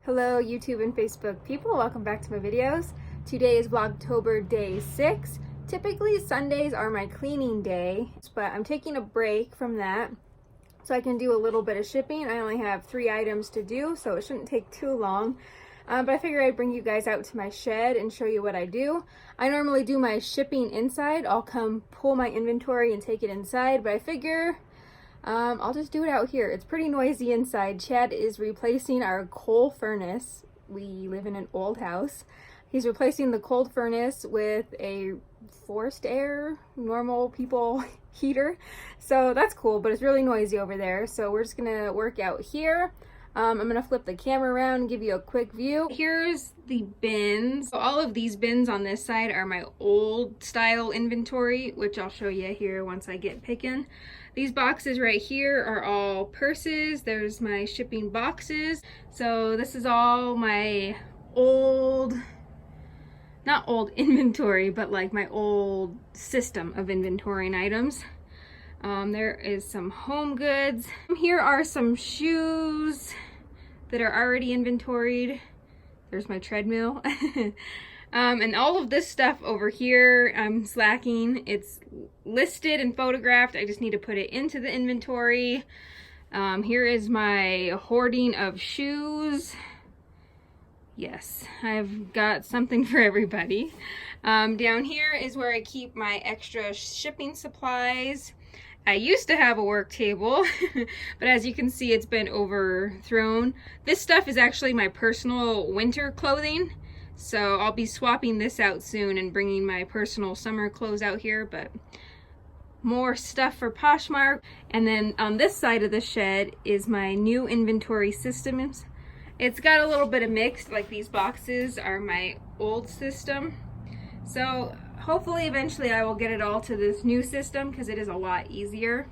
Hello YouTube and Facebook people, welcome back to my videos. Today is Vlogtober day 6. Typically Sundays are my cleaning day, but I'm taking a break from that so I can do a little bit of shipping. I only have 3 items to do, so it shouldn't take too long. But I figured I'd bring you guys out to my shed and show you what I do. I normally do my shipping inside. I'll come pull my inventory and take it inside, but I figure I'll just do it out here. It's pretty noisy inside. Chad is replacing our coal furnace. We live in an old house. He's replacing the cold furnace with a forced air, normal people heater. So that's cool, but it's really noisy over there. So we're just gonna work out here. I'm gonna flip the camera around and give you a quick view. Here's the bins. So all of these bins on this side are my old style inventory, which I'll show you here once I get picking. These boxes right here are all purses. There's my shipping boxes. So this is all my old, not old inventory, but like my old system of inventorying items. There is some home goods. Here are some shoes that are already inventoried. There's my treadmill. And all of this stuff over here, I'm slacking. It's listed and photographed. I just need to put it into the inventory. Here is my hoarding of shoes. Yes, I've got something for everybody. Down here is where I keep my extra shipping supplies. I used to have a work table, but as you can see, it's been overthrown. This stuff is actually my personal winter clothing. So I'll be swapping this out soon and bringing my personal summer clothes out here, but more stuff for Poshmark. And then on this side of the shed is my new inventory systems. It's got a little bit of mixed, like these boxes are my old system. So hopefully eventually I will get it all to this new system because it is a lot easier.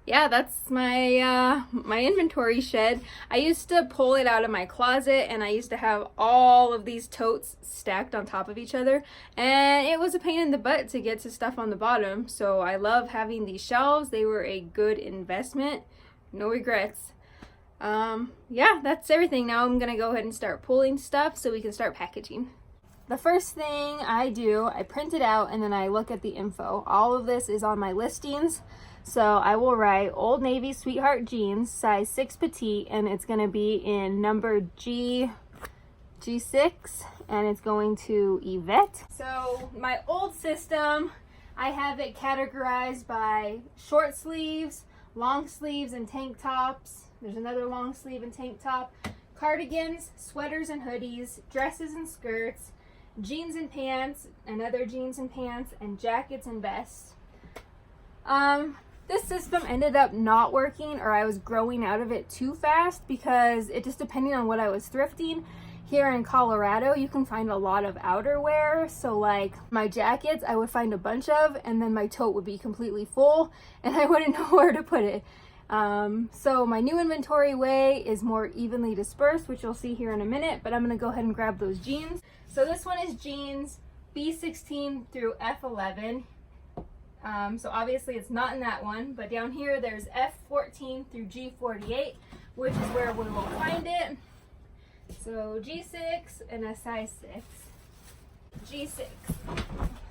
Yeah, that's my my inventory shed. I used to pull it out of my closet and I used to have all of these totes stacked on top of each other, and it was a pain in the butt to get to stuff on the bottom. So I love having these shelves. They were a good investment. No regrets. Yeah, that's everything. Now I'm gonna go ahead and start pulling stuff so we can start packaging. The first thing I do, I print it out and then I look at the info. All of this is on my listings. So I will write Old Navy Sweetheart Jeans, size 6 petite, and it's going to be in number G6, and it's going to Yvette. So my old system, I have it categorized by short sleeves, long sleeves, and tank tops. There's another long sleeve and tank top. Cardigans, sweaters and hoodies, dresses and skirts, jeans and pants, another jeans and pants, and jackets and vests. This system ended up not working, or I was growing out of it too fast because it just depending on what I was thrifting. Here in Colorado, you can find a lot of outerwear. So like my jackets, I would find a bunch of, and then my tote would be completely full and I wouldn't know where to put it. So my new inventory way is more evenly dispersed, which you'll see here in a minute, but I'm going to go ahead and grab those jeans. So this one is jeans B16 through F11. So obviously it's not in that one, but down here there's F14 through G48, which is where we will find it. So G6 and a size 6. G6.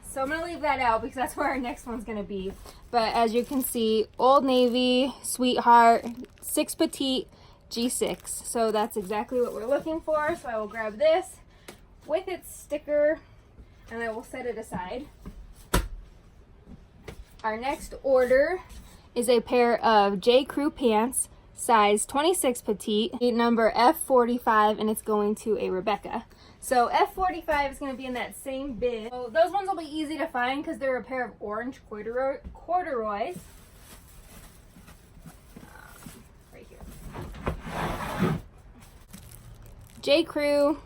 So I'm going to leave that out because that's where our next one's going to be. But as you can see, Old Navy, Sweetheart, 6 petite, G6. So that's exactly what we're looking for. So I will grab this with its sticker and I will set it aside. Our next order is a pair of J. Crew pants, size 26 petite, number F45, and it's going to a Rebecca. So F45 is going to be in that same bin. So those ones will be easy to find because they're a pair of orange corduroys. Right here. J. Crew,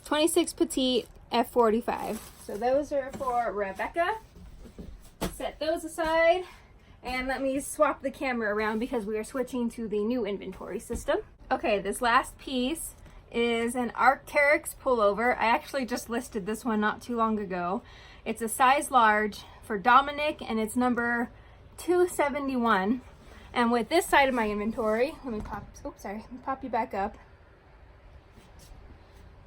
26 petite, F45. So those are for Rebecca. Set those aside and let me swap the camera around because we are switching to the new inventory system. Okay, this last piece is an Arc'teryx pullover. I actually just listed this one not too long ago. It's a size large for Dominic and it's number 271. And with this side of my inventory, let me pop you back up.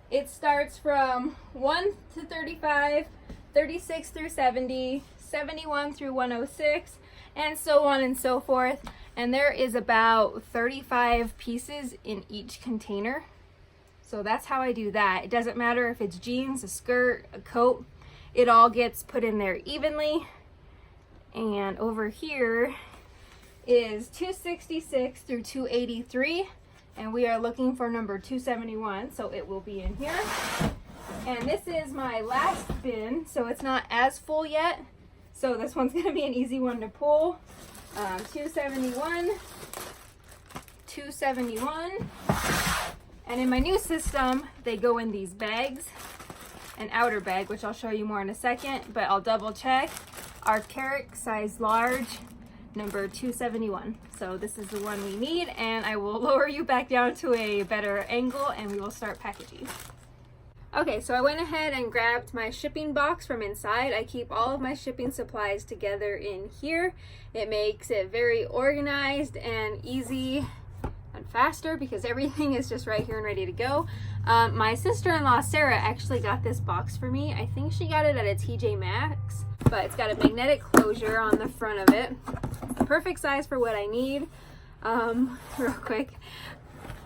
It starts from 1 to 35, 36 through 70, 71 through 106, and so on and so forth. And there is about 35 pieces in each container. So that's how I do that. It doesn't matter if it's jeans, a skirt, a coat, it all gets put in there evenly. And over here is 266 through 283, and we are looking for number 271, so it will be in here. And this is my last bin, so it's not as full yet, so this one's gonna be an easy one to pull. 271, 271, and in my new system they go in these bags, an outer bag, which I'll show you more in a second, but I'll double check. Arctic size large, number 271. So this is the one we need, and I will lower you back down to a better angle and we will start packaging. Okay, so I went ahead and grabbed my shipping box from inside. I keep all of my shipping supplies together in here. It makes it very organized and easy and faster because everything is just right here and ready to go. My sister-in-law Sarah actually got this box for me. I think she got it at a TJ Maxx, but it's got a magnetic closure on the front of it. It's the perfect size for what I need. Real quick,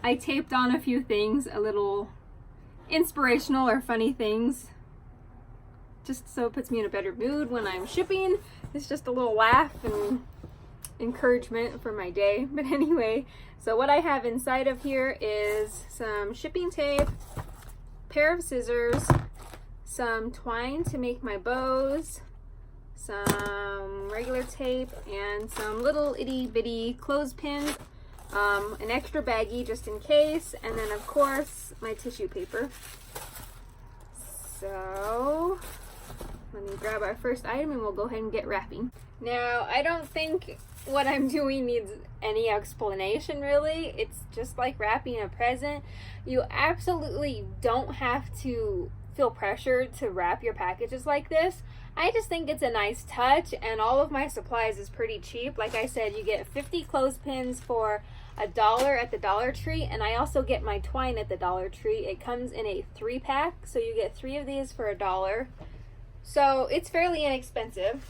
I taped on a few things, a little inspirational or funny things, just so it puts me in a better mood when I'm shipping. It's just a little laugh and encouragement for my day. But anyway, so what I have inside of here is some shipping tape, pair of scissors, some twine to make my bows, some regular tape, and some little itty bitty clothespins, an extra baggie just in case, and then of course my tissue paper. So let me grab our first item and we'll go ahead and get wrapping. Now, I don't think what I'm doing needs any explanation really. It's just like wrapping a present. You absolutely don't have to feel pressured to wrap your packages like this. I just think it's a nice touch, and all of my supplies is pretty cheap. Like I said, you get 50 clothespins for $1 at the Dollar Tree, and I also get my twine at the Dollar Tree. It comes in a 3-pack, so you get 3 of these for $1. So it's fairly inexpensive.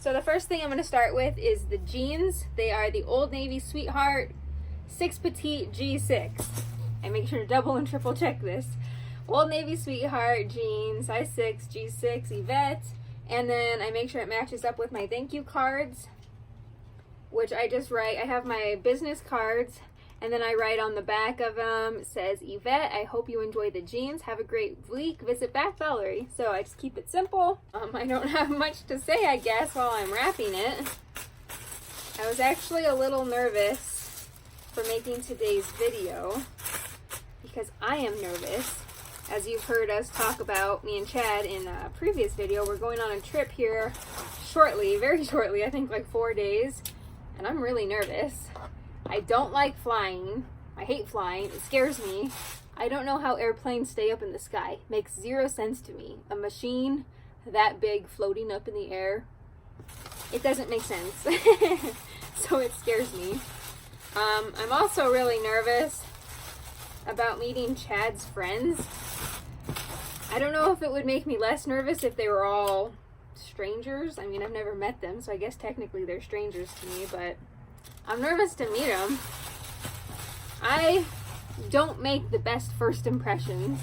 So the first thing I'm going to start with is the jeans. They are the Old Navy Sweetheart 6 Petite G6. I make sure to double and triple check this. Old Navy Sweetheart jeans, size 6, G6, Yvette. And then I make sure it matches up with my thank you cards, which I just write. I have my business cards, and then I write on the back of them, it says, Yvette, I hope you enjoy the jeans. Have a great week. Visit back, Valerie. So I just keep it simple. I don't have much to say, I guess, while I'm wrapping it. I was actually a little nervous for making today's video because I am nervous. As you've heard us talk about, me and Chad, in a previous video, we're going on a trip here shortly, very shortly, I think like 4 days, and I'm really nervous. I don't like flying. I hate flying. It scares me. I don't know how airplanes stay up in the sky. Makes zero sense to me. A machine that big floating up in the air, it doesn't make sense. So it scares me. I'm also really nervous about meeting Chad's friends. I don't know if it would make me less nervous if they were all strangers. I mean, I've never met them, so I guess technically they're strangers to me, but I'm nervous to meet them. I don't make the best first impressions,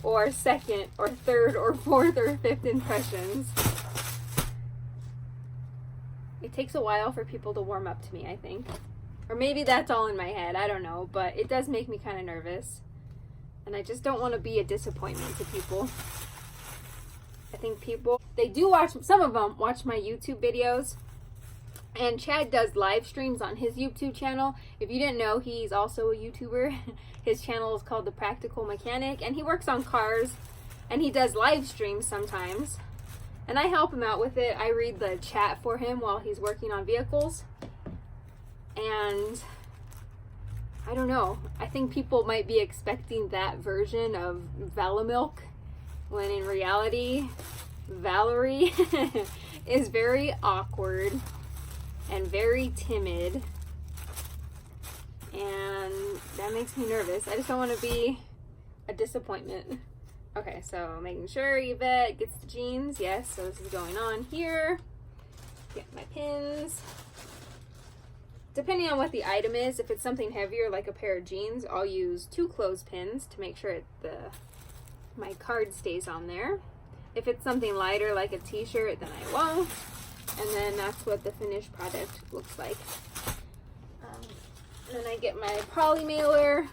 or second, or third, or fourth, or fifth impressions. It takes a while for people to warm up to me, I think. Or maybe that's all in my head, I don't know, but it does make me kind of nervous. And I just don't want to be a disappointment to people. I think people, they do watch, some of them watch my YouTube videos. And Chad does live streams on his YouTube channel. If you didn't know, he's also a YouTuber. His channel is called The Practical Mechanic, and he works on cars, and he does live streams sometimes. And I help him out with it. I read the chat for him while he's working on vehicles. And I don't know. I think people might be expecting that version of Valamilk, when in reality, Valerie is very awkward and very timid, and that makes me nervous. I just don't want to be a disappointment. Okay, so making sure Yvette gets the jeans. Yes, so this is going on here. Get my pins. Depending on what the item is, if it's something heavier like a pair of jeans, I'll use 2 clothespins to make sure my card stays on there. If it's something lighter like a t-shirt, then I won't. And then that's what the finished product looks like. And then I get my poly mailer.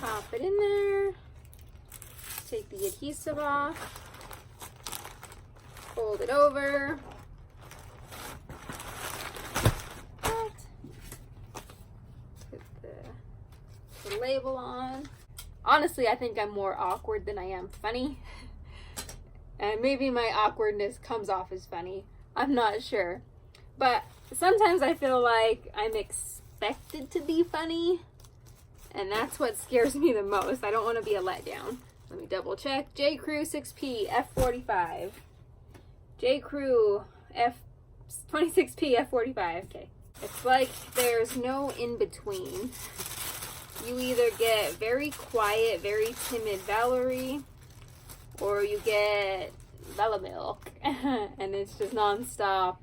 Pop it in there. Take the adhesive off. Fold it over. Put the label on. Honestly, I think I'm more awkward than I am funny. And maybe my awkwardness comes off as funny. I'm not sure. But sometimes I feel like I'm expected to be funny. And that's what scares me the most. I don't want to be a letdown. Let me double check. J. Crew 6P F45. J. Crew F26P F45. Okay. It's like there's no in between. You either get very quiet, very timid Valerie, or you get Bella Milk, and it's just nonstop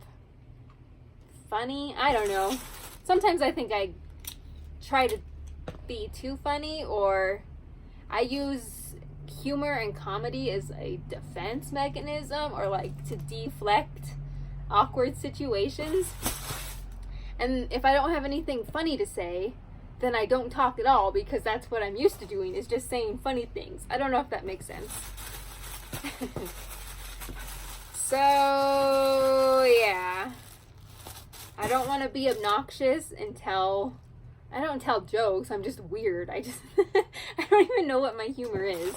funny. I don't know. Sometimes I think I try to be too funny, or I use humor and comedy as a defense mechanism, or like to deflect awkward situations. And if I don't have anything funny to say, then I don't talk at all, because that's what I'm used to doing, is just saying funny things. I don't know if that makes sense. So yeah, I don't want to be obnoxious until I don't tell jokes. I'm just weird. I don't even know what my humor is.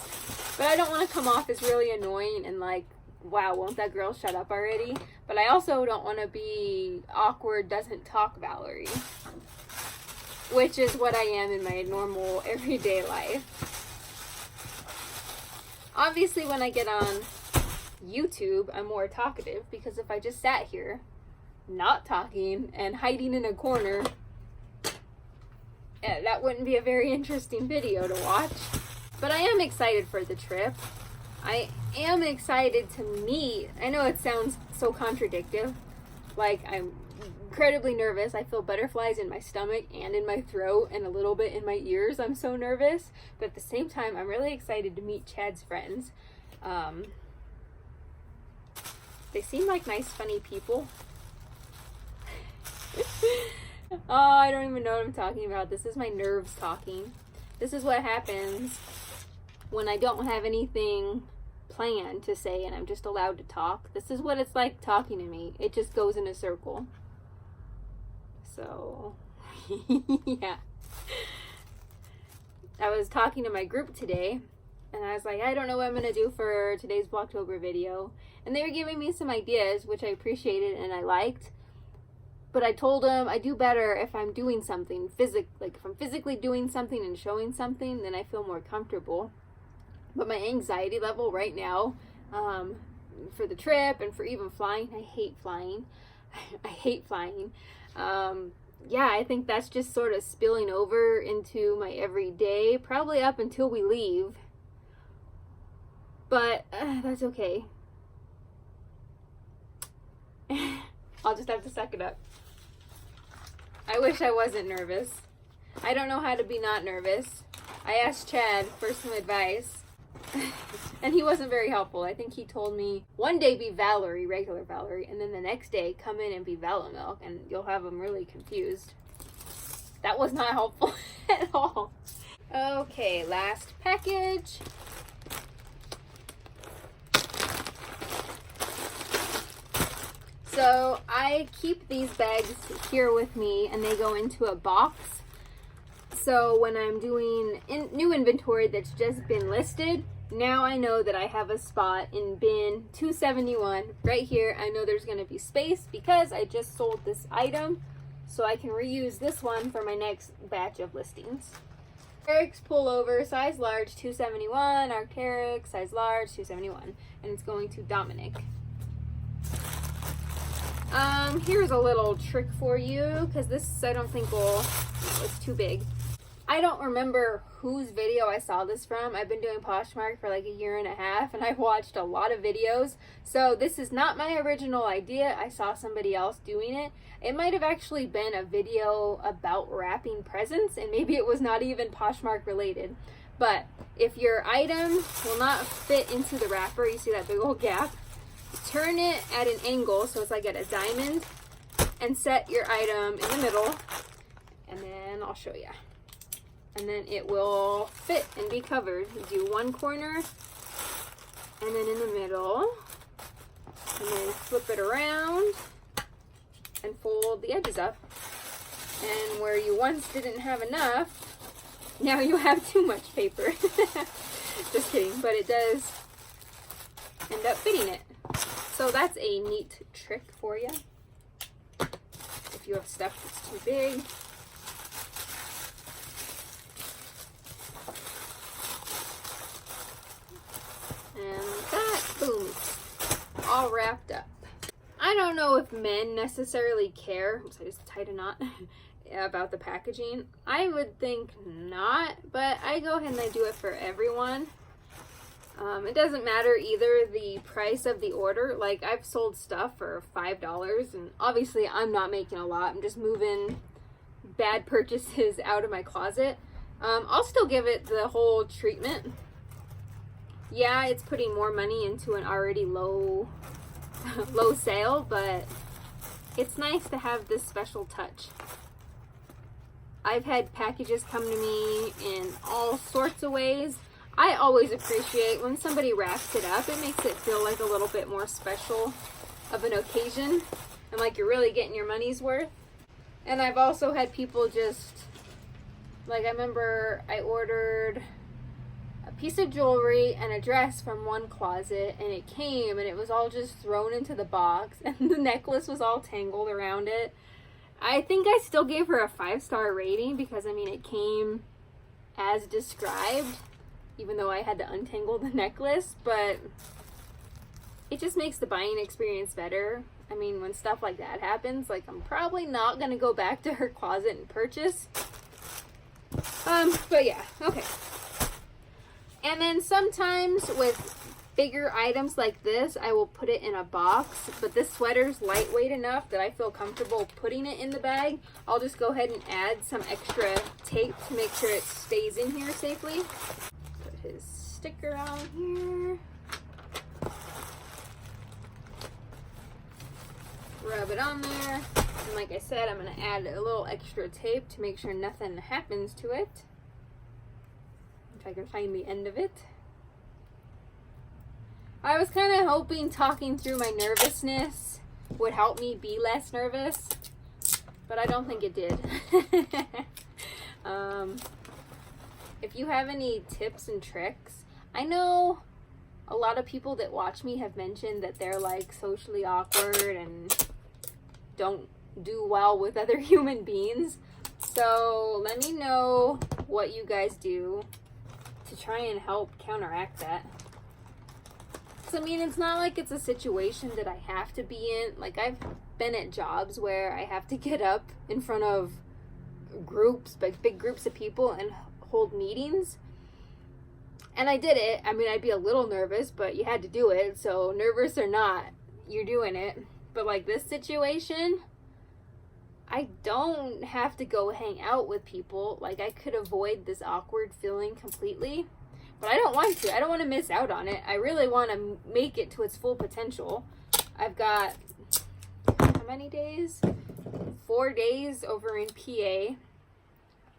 But I don't want to come off as really annoying and like, wow, won't that girl shut up already? But I also don't want to be awkward, doesn't talk Valerie, which is what I am in my normal everyday life. Obviously, when I get on YouTube, I'm more talkative, because if I just sat here not talking and hiding in a corner, that wouldn't be a very interesting video to watch. But I am excited for the trip. I am excited to meet. I know it sounds so contradictory. Like, I'm incredibly nervous. I feel butterflies in my stomach and in my throat and a little bit in my ears. I'm so nervous. But at the same time, I'm really excited to meet Chad's friends. They seem like nice, funny people. Oh, I don't even know what I'm talking about. This is my nerves talking. This is what happens when I don't have anything planned to say and I'm just allowed to talk. This is what it's like talking to me. It just goes in a circle. So, yeah. I was talking to my group today, and I was like, I don't know what I'm going to do for today's Vlogtober video. And they were giving me some ideas, which I appreciated and I liked. But I told them I do better if I'm doing something like if I'm physically doing something and showing something, then I feel more comfortable. But my anxiety level right now, for the trip and for even flying, I hate flying. I hate flying. Yeah, I think that's just sort of spilling over into my everyday, probably up until we leave. But that's okay. I'll just have to suck it up. I wish I wasn't nervous. I don't know how to be not nervous. I asked Chad for some advice, and he wasn't very helpful. I think he told me one day be Valerie, regular Valerie, and then the next day come in and be Bella Milk, and you'll have them really confused. That was not helpful at all. Okay, last package. So I keep these bags here with me, and they go into a box. So when I'm doing new inventory that's just been listed, now I know that I have a spot in bin 271 right here. I know there's going to be space because I just sold this item, so I can reuse this one for my next batch of listings. Arc'teryx pullover, size large, 271. Arc'teryx, size large, 271. And it's going to Dominic. Here's a little trick for you, because this I don't think will, no, it's too big. I don't remember whose video I saw this from. I've been doing Poshmark for like a year and a half, and I've watched a lot of videos. So this is not my original idea. I saw somebody else doing it. It might have actually been a video about wrapping presents, and maybe it was not even Poshmark related. But if your item will not fit into the wrapper, you see that big old gap, turn it at an angle so it's like at a diamond, and set your item in the middle, and then I'll show you. And then it will fit and be covered. You do one corner, and then in the middle, and then flip it around and fold the edges up. And where you once didn't have enough, now you have too much paper. Just kidding, but it does end up fitting it. So that's a neat trick for you. If you have stuff that's too big. And that, boom, all wrapped up. I don't know if men necessarily care, oops, I just tied a knot, about the packaging. I would think not, but I go ahead and I do it for everyone. It doesn't matter either the price of the order. Like, I've sold stuff for $5, and obviously I'm not making a lot. I'm just moving bad purchases out of my closet. I'll still give it the whole treatment. Yeah, it's putting more money into an already low sale, but it's nice to have this special touch. I've had packages come to me in all sorts of ways. I always appreciate when somebody wraps it up. It makes it feel like a little bit more special of an occasion, and like you're really getting your money's worth. And I've also had people just, like, I remember I ordered a piece of jewelry and a dress from one closet, and it came and it was all just thrown into the box, and the necklace was all tangled around it. I think I still gave her a 5-star rating because, I mean, it came as described, even though I had to untangle the necklace, but it just makes the buying experience better. I mean, when stuff like that happens, like, I'm probably not going to go back to her closet and purchase. But yeah, okay. And then sometimes with bigger items like this, I will put it in a box, but this sweater's lightweight enough that I feel comfortable putting it in the bag. I'll just go ahead and add some extra tape to make sure it stays in here safely. Put his sticker on here. Rub it on there. And like I said, I'm going to add a little extra tape to make sure nothing happens to it. If I can find the end of it. I was kind of hoping talking through my nervousness would help me be less nervous, but I don't think it did. If you have any tips and tricks, I know a lot of people that watch me have mentioned that they're like socially awkward and don't do well with other human beings. So let me know what you guys do to try and help counteract that. I mean, it's not like it's a situation that I have to be in. Like, I've been at jobs where I have to get up in front of groups, like big groups of people, and hold meetings. And I did it. I mean, I'd be a little nervous, but you had to do it. So nervous or not, you're doing it. But like this situation, I don't have to go hang out with people. Like, I could avoid this awkward feeling completely. But I don't want to. I don't want to miss out on it. I really want to make it to its full potential. I've got, how many days? 4 days over in PA.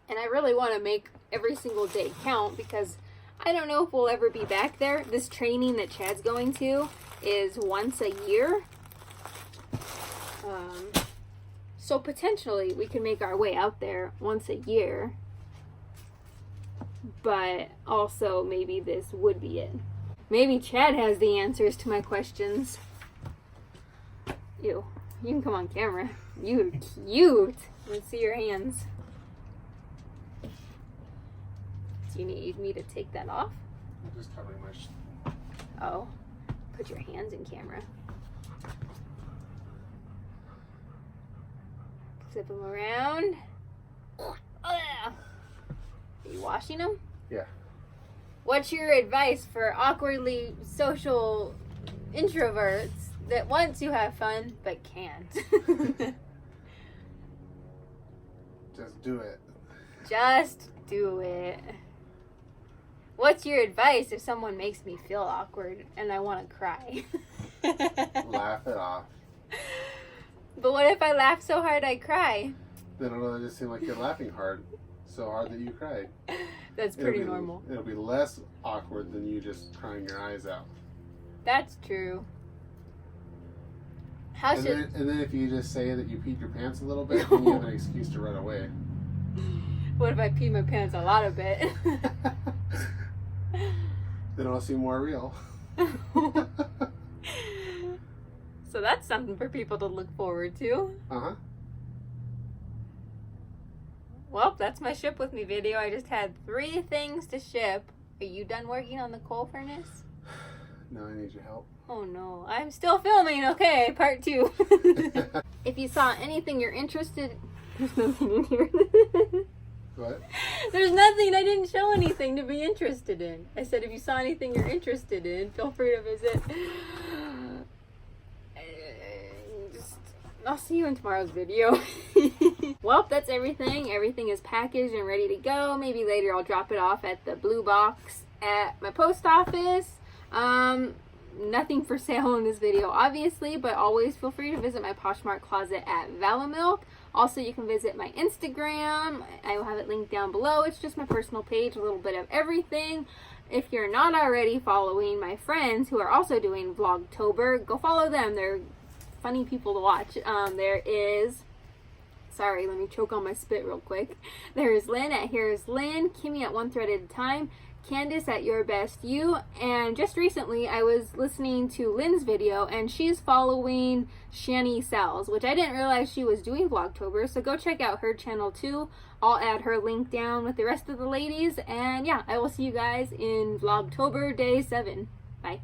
And I really want to make every single day count because I don't know if we'll ever be back there. This training that Chad's going to is once a year. So potentially we can make our way out there once a year. But also maybe this would be it. Maybe Chad has the answers to my questions. Ew, you can come on camera. You're cute. Let's see your hands. Do you need me to take that off? I'm just covering my Oh, put your hands in camera. Flip them around. Are you washing them? Yeah. What's your advice for awkwardly social introverts that want to have fun but can't? Just do it. Just do it. What's your advice if someone makes me feel awkward and I want to cry? Laugh it off. But what if I laugh so hard I cry? Then it'll just seem like you're laughing hard. So hard that you cried. That's pretty normal. It'll be less awkward than you just crying your eyes out. That's true. And then if you just say that you peed your pants a little bit, then you have an excuse to run away. What if I pee my pants a lot of bit? Then it'll seem more real. So that's something for people to look forward to. Uh-huh. Well, that's my ship with me video. I just had 3 things to ship. Are you done working on the coal furnace? No, I need your help. Oh no, I'm still filming. Okay, part 2. If you saw anything you're interested... There's nothing in here. What? There's nothing. I didn't show anything to be interested in. I said if you saw anything you're interested in, feel free to visit. I'll see you in tomorrow's video. Well, that's everything. Everything is packaged and ready to go. Maybe later I'll drop it off at the blue box at my post office. Nothing for sale in this video, obviously, but always feel free to visit my Poshmark Closet at Valamilk. Also, you can visit my Instagram. I will have it linked down below. It's just my personal page, a little bit of everything. If you're not already following my friends who are also doing Vlogtober, go follow them. They're funny people to watch. There is... Sorry, let me choke on my spit real quick. There is Lynn at Here's Lynn, Kimmy at One Thread at a Time, Candace at Your Best You, and just recently I was listening to Lynn's video and she's following Shani Sells, which I didn't realize she was doing Vlogtober, so go check out her channel too. I'll add her link down with the rest of the ladies, and yeah, I will see you guys in Vlogtober Day 7. Bye.